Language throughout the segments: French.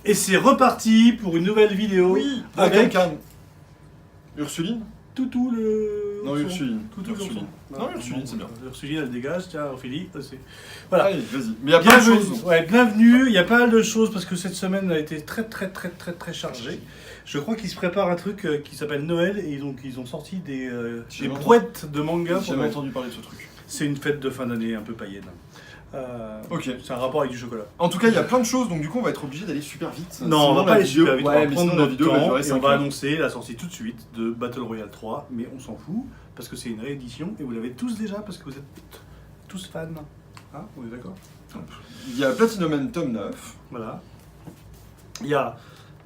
Et c'est reparti pour une nouvelle vidéo Oui, avec Ursuline Toutou le... Non, Ursuline. Toutou Ursuline. Non, Ursuline, c'est bien. Ursuline, elle dégage, tiens, Ophélie, c'est... Voilà. Allez, vas-y. Mais il y a plein de choses. Ouais, bienvenue, il y a pas mal de choses parce que cette semaine a été très chargée. Je crois qu'ils se préparent un truc qui s'appelle Noël et donc ils ont sorti des brouettes de manga. J'ai jamais entendu parler de ce truc. C'est une fête de fin d'année un peu païenne. Ok. C'est un rapport avec du chocolat. En tout cas, il y a plein de choses, donc du coup, on va être obligé d'aller super vite. Non, on va pas aller super vite, on va prendre notre temps durer et on 5 va heures. annoncer la sortie tout de suite de Battle Royale 3, mais on s'en fout parce que c'est une réédition et vous l'avez tous déjà parce que vous êtes tous fans. Hein, on est d'accord? Il y a Platinum Man tome 9. Voilà. Il y a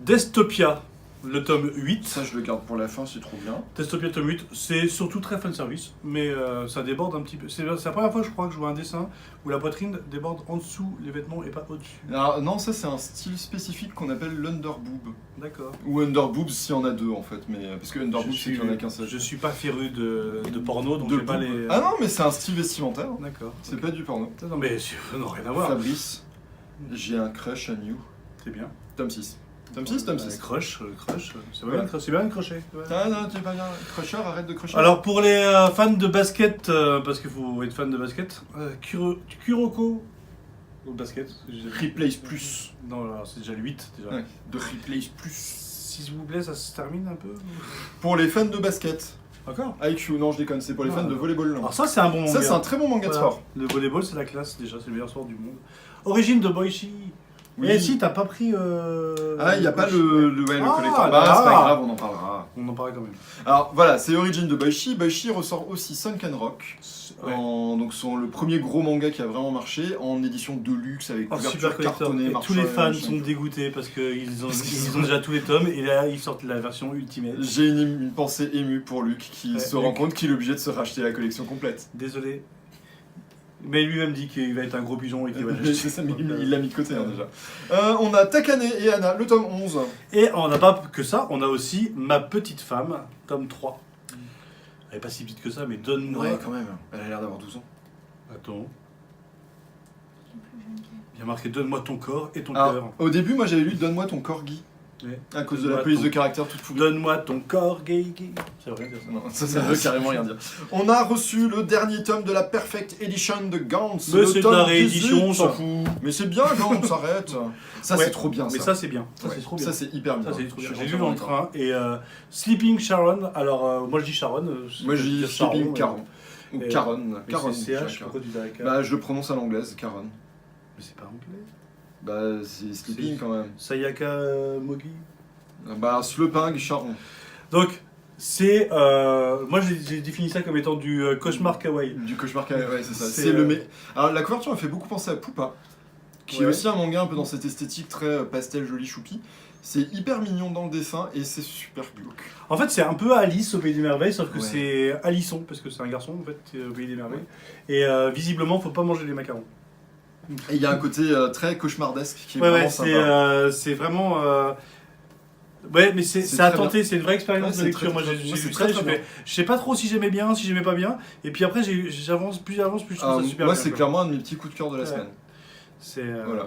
Dystopia, le tome 8. Ça, je le garde pour la fin, c'est trop bien. Dystopia tome 8, c'est surtout très fanservice, mais ça déborde un petit peu. C'est la première fois, je crois, que je vois un dessin où la poitrine déborde en dessous les vêtements et pas au-dessus. Alors, non, ça, c'est un style spécifique qu'on appelle l'underboob. D'accord. Ou underboob s'il y en a deux, en fait. Mais, parce que underboob, c'est qu'il y en a qu'un seul. Je suis pas féru de porno, donc De j'ai pas boob. les... Ah non, mais c'est un style vestimentaire. D'accord. C'est pas du porno. Non, mais non, rien à voir. Fabrice, j'ai un crush on you. C'est bien. Tome 6. Tome 6, tome 6. Crush, c'est Ouais. bien de crochet. Ouais. Ah non, t'es pas bien. Crusher, arrête de crusher. Alors pour les fans de basket, parce qu'il faut être fan de basket, Kuroko, au basket. Replace plus. Non, alors, c'est déjà le 8 déjà. Ouais, de Replace plus. S'il vous plaît, ça se termine un peu. Pour les fans de basket. Encore. IQ, non, je déconne, c'est pour les fans de volleyball. Alors ça, c'est un bon manga. Ça, c'est un très bon manga de Voilà. sport. Le volleyball, c'est la classe déjà, c'est le meilleur sport du monde. Origine de Boichi. Oui. Et si, t'as pas pris. Ah, il n'y a pas Boichi, le Ah, collector. là. C'est pas grave, on en parlera. On en parlait quand même. Alors voilà, c'est Origin de Boichi. Boichi ressort aussi Sunken Rock. Ouais. Donc le premier gros manga qui a vraiment marché en édition de luxe avec En super couverture collector. cartonnée. Et tous les fans machin. sont dégoûtés parce qu'ils ont déjà tous les tomes et là ils sortent la version ultimate. J'ai une pensée émue pour Luc qui Ouais, se Luc. rend compte qu'il est obligé de se racheter la collection complète. Désolé. Mais lui-même dit qu'il va être un gros pigeon et qu'il va Mais l'acheter. c'est ça, mais il l'a mis de côté hein, déjà. On a Takane et Anna, le tome 11. Et on n'a pas que ça, on a aussi Ma Petite Femme, tome 3. Elle est pas si petite que ça, mais donne-moi... Ouais, quand même, elle a l'air d'avoir 12 ans. Attends. Il y a marqué Donne-moi ton corps et ton Alors, cœur. au début, moi j'avais lu Donne-moi ton corgi. Ouais. À cause de la Donne-moi police ton- de caractère toute foutue. Donne-moi ton corps, gay. Ça veut rien dire ça. Non, ça veut carrément rien dire. On a reçu le dernier tome de la Perfect Edition de Gantz. Mais le c'est de tome la réédition, 18. on s'en fout. Mais c'est bien, Gantz, arrête. Ça, Ouais, c'est trop bien, ça. Mais ça, c'est bien. Ça, Ouais, c'est trop bien. Ça, c'est hyper bien. Ça, c'est trop bien. Je suis J'ai lu dans le entièrement train. Et Sleeping Sharon, alors moi je dis Sharon. Moi, je dis Sleeping Caron. Caron. Ou Et- Caron. Mais Caron. c'est CH, pourquoi tu dirais Caron? Bah, je le prononce à l'anglaise, Caron. Mais c'est pas anglais. Bah, c'est Sleeping quand même. Sayaka Mogi. Bah, Sleping Charon. Donc, c'est. Moi j'ai défini ça comme étant du cauchemar kawaii. Du cauchemar kawaii, ouais, c'est ça. C'est, C'est Alors, la couverture m'a fait beaucoup penser à Poupa, qui est Ouais. aussi un manga un peu dans cette esthétique très pastel, joli, choupi. C'est hyper mignon dans le dessin et c'est super glauque. En fait, c'est un peu Alice au Pays des Merveilles, sauf que Ouais. c'est Alisson, parce que c'est un garçon en fait, au Pays des Merveilles. Et visiblement, faut pas manger les macarons. Et il y a un côté très cauchemardesque qui est Ouais, vraiment ouais, sympa. c'est vraiment. Ouais, mais c'est C'est à très tenter, c'est une vraie expérience Ouais, de c'est lecture. très, Moi, très- j'ai moi, lu c'est ça, très, très bien. je sais pas trop si j'aimais bien, si j'aimais pas bien. Et puis après, j'avance, plus j'avance, plus je trouve ça super Moi, bien. c'est quoi. clairement un de mes petits coups de cœur de la Ouais. semaine. C'est. Voilà.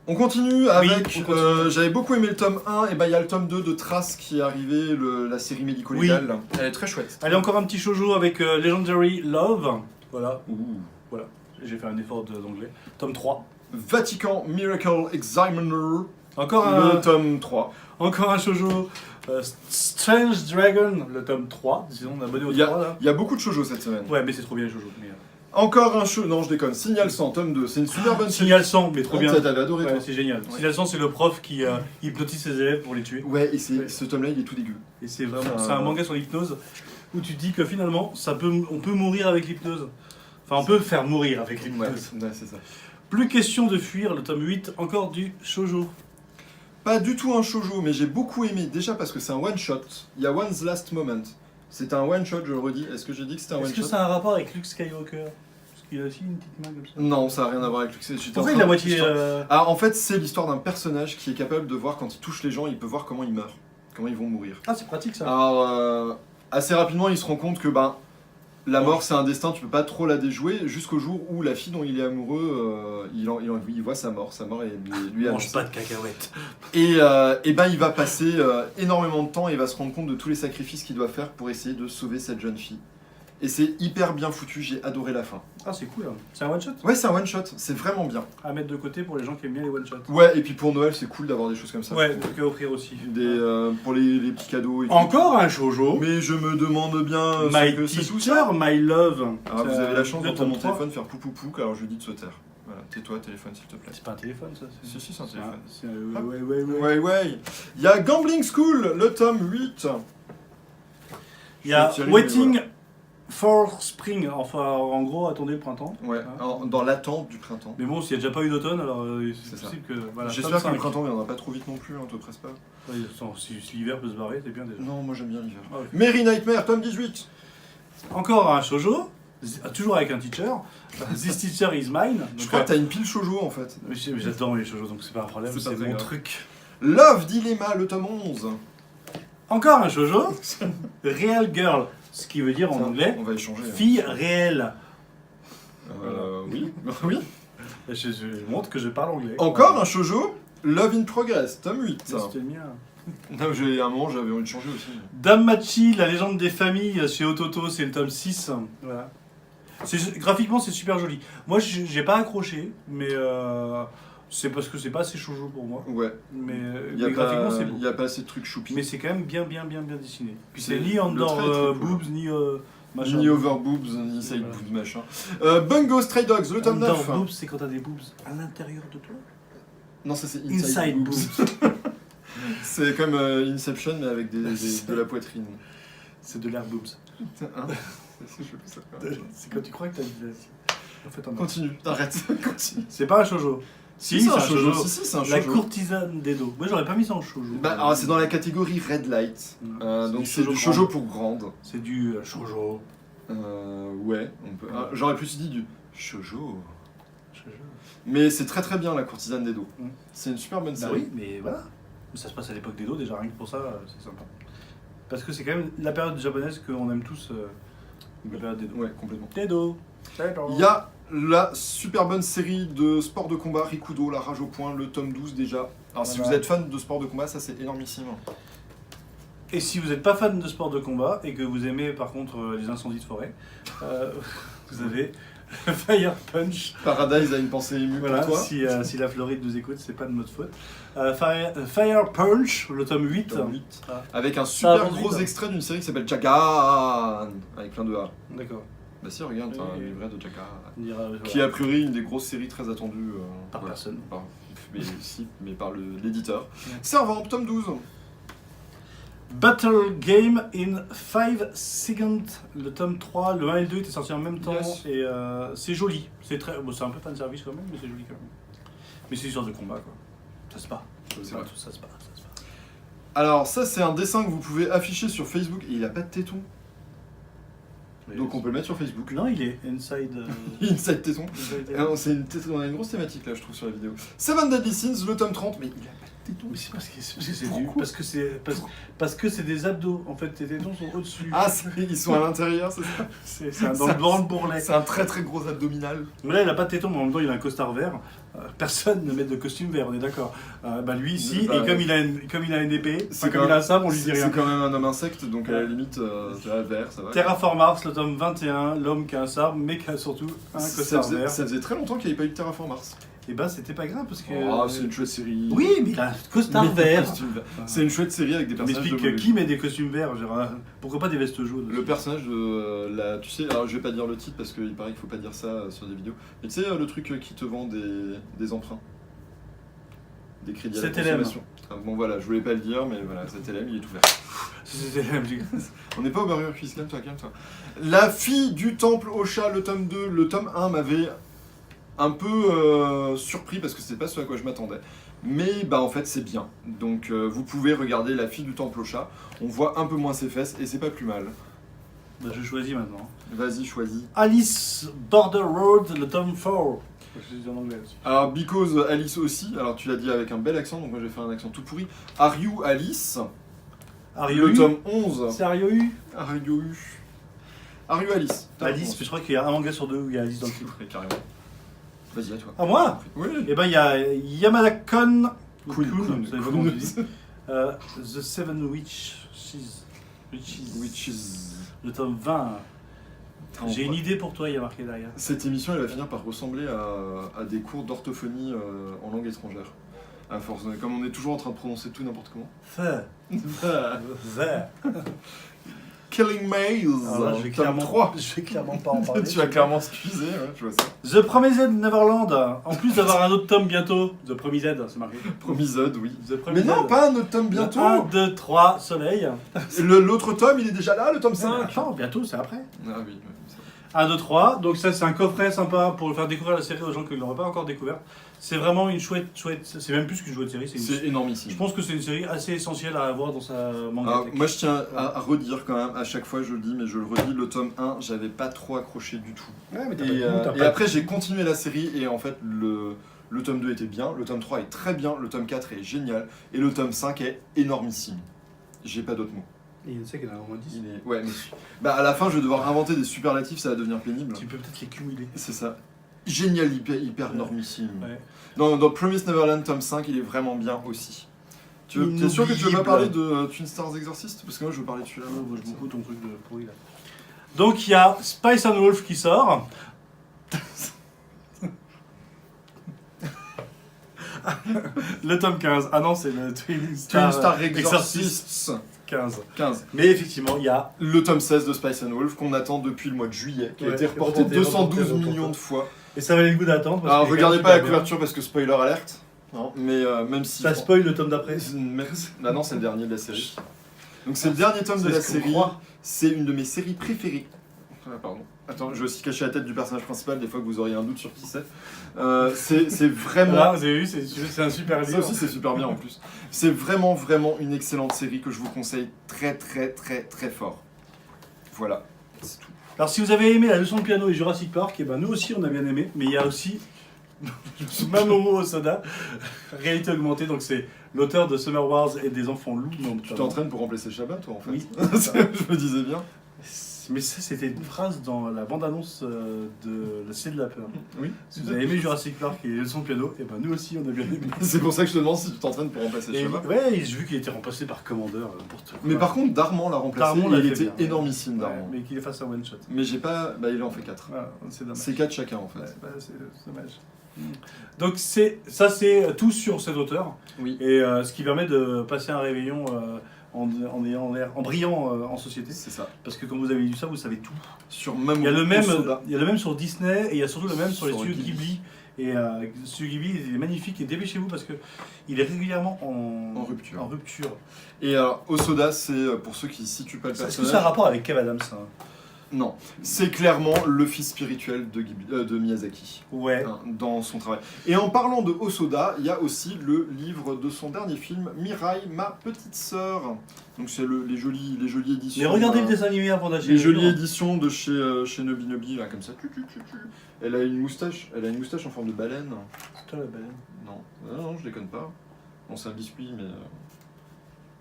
On continue avec. on continue. J'avais beaucoup aimé le tome 1, et bah il y a le tome 2 de Trace qui est arrivé, la série médico-légale. Elle est très chouette. Allez, encore un petit shoujo avec Legendary Love. Voilà, Ouh. j'ai fait un effort d'anglais. Tome 3. Vatican Miracle Examiner, Encore le un, tome 3. encore un shoujo. Strange Dragon, le tome 3. Sinon, on est abonné au Il y 3 là. Il y a beaucoup de shoujo cette semaine. Ouais, mais c'est trop bien les shoujo. Mais, Encore un shoujo, non je déconne, Signal 100, tome 2, c'est une super bonne série. Signal 100, mais trop Ah, bien. ça, t'avais adoré Ouais, toi. c'est génial. Ouais. Signal 100, c'est le prof qui hypnotise ses élèves pour les tuer. Ouais, et Ouais. ce tome-là il est tout dégueu. Et c'est vraiment, Enfin, c'est un manga sur l'hypnose où tu te dis que finalement, on peut mourir avec l'hypnose. Enfin, on peut faire mourir avec Ouais, l'hypnose. c'est ça. Plus question de fuir, le tome 8, encore du shoujo. Pas du tout un shoujo, mais j'ai beaucoup aimé, déjà parce que c'est un one-shot. Il y a One's Last Moment. C'est un one-shot, je le redis. Est-ce que j'ai dit que c'était un Est-ce que one-shot ça a un rapport avec Luke Skywalker? Parce qu'il a aussi une petite main comme ça. Non, ça n'a rien à voir avec le succès. Pourquoi il a la moitié. Ah, en fait, c'est l'histoire d'un personnage qui est capable de voir quand il touche les gens, il peut voir comment ils meurent, comment ils vont mourir. Ah, c'est pratique ça. Alors, assez rapidement, il se rend compte que, ben, La mort, c'est un destin, tu peux pas trop la déjouer jusqu'au jour où la fille dont il est amoureux, il voit sa mort lui mange annonce. pas de cacahuètes. Et ben il va passer énormément de temps et il va se rendre compte de tous les sacrifices qu'il doit faire pour essayer de sauver cette jeune fille. Et c'est hyper bien foutu, j'ai adoré la fin. Ah, c'est cool. Hein. C'est un one shot Ouais, c'est un one shot, c'est vraiment bien. à mettre de côté pour les gens qui aiment bien les one shots. Ouais, et puis pour Noël, c'est cool d'avoir des choses comme ça. Ouais, des trucs à offrir aussi. Pour les petits cadeaux et tout. Encore un shoujo. Mais je me demande bien My ce que c'est tout teacher, ça. my love. Ah, vous avez la chance Le d'entendre tome mon 3. téléphone faire pou pou pou, alors je lui dis de se taire. Voilà, tais-toi, téléphone s'il te plaît. C'est pas un téléphone ça. Si, c'est un téléphone. Ouais. Ouais. Il y a Gambling School, le tome 8. Il y a Je vais tirer, Waiting mais for Spring. Enfin, en gros, attendez le printemps. Ouais, Hein. dans l'attente du printemps. Mais bon, s'il n'y a déjà pas eu d'automne, alors C'est c'est ça. possible que. Voilà, J'espère tome que le 5. printemps viendra pas trop vite non plus, hein, te presse pas. Ouais, attends, si l'hiver peut se barrer, c'est bien déjà. Non, moi j'aime bien l'hiver. Ah, ok. Merry Nightmare, tome 18. Encore un shoujo, toujours avec un teacher. This teacher is mine. Je Donc, crois que t'as une pile shoujo en fait. mais j'adore les shoujo, donc c'est pas un problème, C'est pas c'est très mon grave. truc. Love Dilemma, le tome 11. Encore un shoujo, Real Girl, ce qui veut dire en Tiens, anglais on va échanger. hein. fille réelle. Oui. Oui. Je montre que je parle anglais. Encore un shoujo, Love in Progress, tome 8. C'était le mien. Non, j'ai un moment j'avais envie de changer aussi. Dame Machi, la légende des familles chez Ototo, c'est le tome 6. Voilà. Graphiquement, c'est super joli. Moi, j'ai pas accroché, mais c'est parce que c'est pas assez shoujo pour moi. Ouais. Mais, Il y a graphiquement, pas, c'est beau. il y a pas assez de trucs choupi. Mais c'est quand même bien dessiné. Puis c'est C'est- ni le under trait est très cool. boobs, ni machin. Ni over boobs, ni side Voilà. boobs, machin. Bungo Stray Dogs, le tome Under 9. boobs, c'est quand t'as des boobs à l'intérieur de toi. Non, ça c'est Inside boobs. C'est comme Inception, mais avec de la poitrine. C'est de l'air boobs. Hein C'est chelou, ça. C'est quand tu crois que t'as dit. En fait, on a- Continue, arrête, continue. C'est pas un shoujo. Si, c'est un shoujo. Si, c'est un La shoujo. courtisane d'Edo. Moi, j'aurais pas mis ça en shoujo. Bah, alors, c'est dans la catégorie Red Light. C'est Donc du c'est shoujo du shoujo grande. pour grande. C'est du shoujo. Ouais, on peut. Ah, j'aurais plus dit du shoujo. Shoujo. Mais c'est très très bien la courtisane d'Edo. Mm. C'est une super bonne Bah série. oui, mais voilà. Ça se passe à l'époque d'Edo, déjà rien que pour ça, c'est sympa. Parce que c'est quand même la période japonaise qu'on aime tous, la période d'Edo. Ouais, complètement. D'Edo. Il y a la super bonne série de sport de combat Rikudo, la rage au point, le tome 12 déjà. Alors si Voilà. vous êtes fan de sport de combat, ça c'est énormissime. Et si vous n'êtes pas fan de sport de combat et que vous aimez par contre les incendies de forêt, vous avez Fire Punch. Paradise a une pensée émue Voilà, pour toi. si la Floride nous écoute, c'est pas de notre faute. Fire Punch, le tome 8. Tome 8. Ah, Avec un Ça super avance gros vite, hein. extrait d'une série qui s'appelle Jagan, avec plein de A. d'accord. Bah si, regarde, t'as un Oui. livret de Jagan. On dira, voilà, Qui est a priori une des grosses séries très attendues. par voilà. personne. Mais si, mais par l'éditeur. Ouais. Servant, tome 12. Battle Game in 5 Seconds, le tome 3, le 1 et le 2 étaient sortis en même temps Yes. et c'est joli. C'est très, bon, c'est un peu fan service quand même, mais c'est joli quand même. Mais c'est une sorte de combat quoi. Ça se bat. C'est vrai. Ça se bat. Alors ça c'est un dessin que vous pouvez afficher sur Facebook et il a pas de téton. Donc on peut le mettre sur Facebook. Non, il est inside. Inside téton. inside- Ah non, on a une grosse thématique là je trouve sur la vidéo. Seven Deadly Sins, le tome 30, mais il a pas de téton. Mais c'est parce que c'est Pourquoi du, parce que c'est des abdos. En fait, tes tétons sont au-dessus. Ah ils sont à l'intérieur, c'est ça. c'est dans le bord de bourrelet. C'est un très très gros abdominal. Mais là, il a pas de tétons, mais en même temps, il a un costard vert. Personne ne met de costume vert, on est d'accord. Bah lui ici, Bah, et comme il a une épée, c'est comme quand il a un sabre, on lui dit C'est rien. quand même un homme insecte, donc à la limite, c'est à vert, ça va. Terraform Mars, le tome 21, l'homme qui a un sabre, mais qui a surtout un costard vert. Ça faisait très longtemps qu'il n'y avait pas eu de Terraform Mars. Et bah, c'était pas grave parce que. Oh, c'est une chouette série. Oui, mais il a un costard Mais vert. costume vert. C'est une chouette série avec des Tu personnages de m'expliques Bollywood. qui met des costumes verts genre, pourquoi pas des vestes jaunes Le personnage de la. Tu sais, alors je vais pas dire le titre parce qu'il paraît qu'il faut pas dire ça sur des vidéos. Mais tu sais, le truc qui te vend des emprunts. Des crédits à la 7LM. consommation. Ah, bon voilà, je voulais pas le dire, mais voilà, 7LM, il est tout vert. C'était On n'est pas au Burger Quiz, calme-toi. La fille du temple au chat, le tome 2, le tome 1 m'avait un peu surpris parce que c'était pas ce à quoi je m'attendais. Mais bah en fait c'est bien. Donc vous pouvez regarder La fille du temple au chat. On voit un peu moins ses fesses et c'est pas plus mal. Bah, je choisis maintenant. Vas-y, choisis. Alice Border Road, le tome 4. Je dis en anglais aussi. Alors because Alice aussi, alors tu l'as dit avec un bel accent, donc moi j'ai fait un accent tout pourri. Are you Alice? Le Ariohu. tome 11. C'est Ariohu. Are you? Are you Alice? Alice, je crois qu'il y a un manga sur deux où il y a Alice dans le titre. Ouais, carrément. Vas-y, à toi. À moi? Oui. Et ben il y a Yamada-kun, Kun, vous savez pas comment on dit. The Seven Witches, le tome 20. J'ai une idée pour toi, il y a marqué derrière. Cette émission, elle va finir par ressembler à des cours d'orthophonie en langue étrangère. À force, comme on est toujours en train de prononcer tout n'importe comment. Killing Maze, Là, je vais tome clairement 3. Je vais clairement pas en parler. Tu vas clairement squeezer, ouais, je vois ça. The Promised Neverland, en plus d'avoir un autre tome bientôt. The Promised, c'est marqué. Promisode, oui. The Mais Promised. non, pas un autre tome bientôt. 1, 2, 3, soleil. L'autre tome, il est déjà là, le tome 5. Attends, bientôt, c'est après. Ah oui, ça. 1, 2, 3. Donc ça, c'est un coffret sympa pour faire découvrir la série aux gens qui ne l'auraient pas encore découvert. C'est vraiment une chouette... C'est même plus qu'une chouette série. C'est énormissime. Je pense que c'est une série assez essentielle à avoir dans sa manga. Moi, je tiens à redire quand même, à chaque fois je le dis, mais je le redis, le tome 1, j'avais pas trop accroché du tout. Ouais, mais Et après, j'ai continué la série et en fait, le tome 2 était bien, le tome 3 est très bien, le tome 4 est génial et le tome 5 est énormissime. J'ai pas d'autres mots. Et il sait qu'il y en a au moins 10. Ouais, mais à la fin, je vais devoir inventer des superlatifs, ça va devenir pénible. Tu peux peut-être les cumuler. C'est ça. Génial, hyper normissime. Ouais. Dans Promised Neverland, tome 5, il est vraiment bien aussi. T'es sûr que tu veux pas parler de Twin Stars Exorcist? Parce que moi, je veux parler de celui-là. Je m'en fous ton truc de pourri là. Donc il y a Spice and Wolf qui sort. Le tome 15. Ah non, c'est le Twin Star Exorcists 15. 15. Mais effectivement, il y a Le tome 16 de Spice and Wolf qu'on attend depuis le mois de juillet, qui a été reporté 212 millions de fois. Et ça valait le goût d'attendre. parce Alors que regardez c'est pas la super bien. couverture parce que spoiler alerte. Non, mais même si. Ça spoil le tome d'après. Ah non, c'est le dernier de la série. Donc c'est le dernier tome de la série. C'est une de mes séries préférées. Ah, pardon. Attends, je vais aussi cacher la tête du personnage principal, des fois que vous auriez un doute sur qui c'est. C'est vraiment. Là, vous avez vu, c'est un super Ça livre. aussi, c'est super bien en plus. C'est vraiment une excellente série que je vous conseille très fort. Voilà, c'est tout. Alors si vous avez aimé la leçon de piano et Jurassic Park, et ben nous aussi on a bien aimé, mais il y a aussi Mamoru Hosoda, réalité augmentée, donc c'est l'auteur de Summer Wars et des enfants loups. Tu t'entraînes pour remplacer Shabbat, toi, en fait. Oui. Je me disais bien. Mais ça c'était une phrase dans la bande-annonce de La Cité de la Peur. Oui. Si vous avez aimé Jurassic Park et les leçons de piano, et ben nous aussi on a bien aimé. C'est pour ça que je te demande si tu t'entraînes pour remplacer Et, Shabbat. ouais, j'ai vu qu'il était remplacé par Commander, n'importe quoi. Mais par contre, Darman l'a remplacé, Darman l'a il fait était bien. énormissime, Ouais, Darman. mais qu'il fasse un one shot. Mais j'ai pas... Bah, il en fait 4. Voilà, c'est dommage. C'est 4 chacun, en fait. Ouais, bah, c'est dommage. Donc c'est tout sur cet auteur. Oui. Et ce qui permet de passer un réveillon en brillant en société. C'est ça. Parce que quand vous avez lu ça, vous savez tout. Sur Mamoru Il y a le même, Hosoda. il y a le même sur Disney et il y a surtout le même sur les Sur studios Ghibli. Et le studio Ghibli il est magnifique et dépêchez-vous parce que il est régulièrement En rupture. En rupture. Et alors, Hosoda, c'est pour ceux qui ne situent pas le Est-ce que personnage. ça a un rapport avec Kev Adams hein Non, c'est clairement le fils spirituel de Miyazaki. Ouais. Hein, dans son travail. Et en parlant de Hosoda, il y a aussi le livre de son dernier film, Mirai, ma petite sœur. Donc c'est les jolies éditions. Mais regardez le dessin animé avant d'acheter. Les jolies éditions de chez Nobi Nobi, là, comme ça. Elle a une moustache en forme de baleine. C'est toi la baleine. Non, je déconne pas. Bon, c'est un biscuit,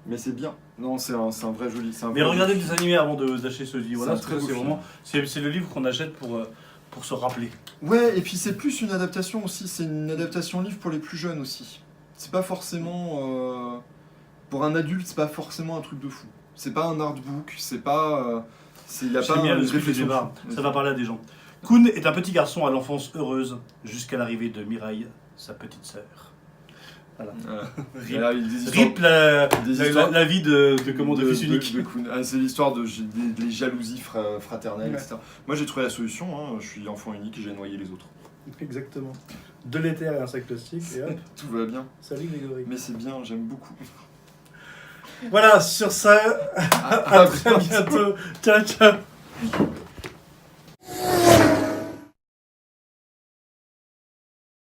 mais c'est bien. Non, c'est un vrai joli. Mais regardez le dessin animé avant d'acheter ce livre. Voilà, C'est un très beau c'est film. vraiment, c'est le livre qu'on achète pour se rappeler. Ouais, et puis c'est plus une adaptation aussi, c'est une adaptation livre pour les plus jeunes aussi. C'est pas forcément... pour un adulte, c'est pas forcément un truc de fou. C'est pas un artbook, c'est pas... il y a pas J'aime bien une le truc réflexion. débat. Ça va parler à des gens. Kun est un petit garçon à l'enfance heureuse jusqu'à l'arrivée de Mirai, sa petite sœur. Voilà. Et là, il y a des histoires- Rip la histoires- la vie de fils unique. de Kun. Ah, c'est l'histoire des jalousies fraternelles, Ouais. etc. Moi j'ai trouvé la solution, hein. Je suis enfant unique et j'ai noyé les autres. Exactement. De l'éther et un sac plastique et hop, Tout va bien. salut Grégory. Mais c'est bien, j'aime beaucoup. Voilà, sur ça, à très bientôt. Ciao, ciao.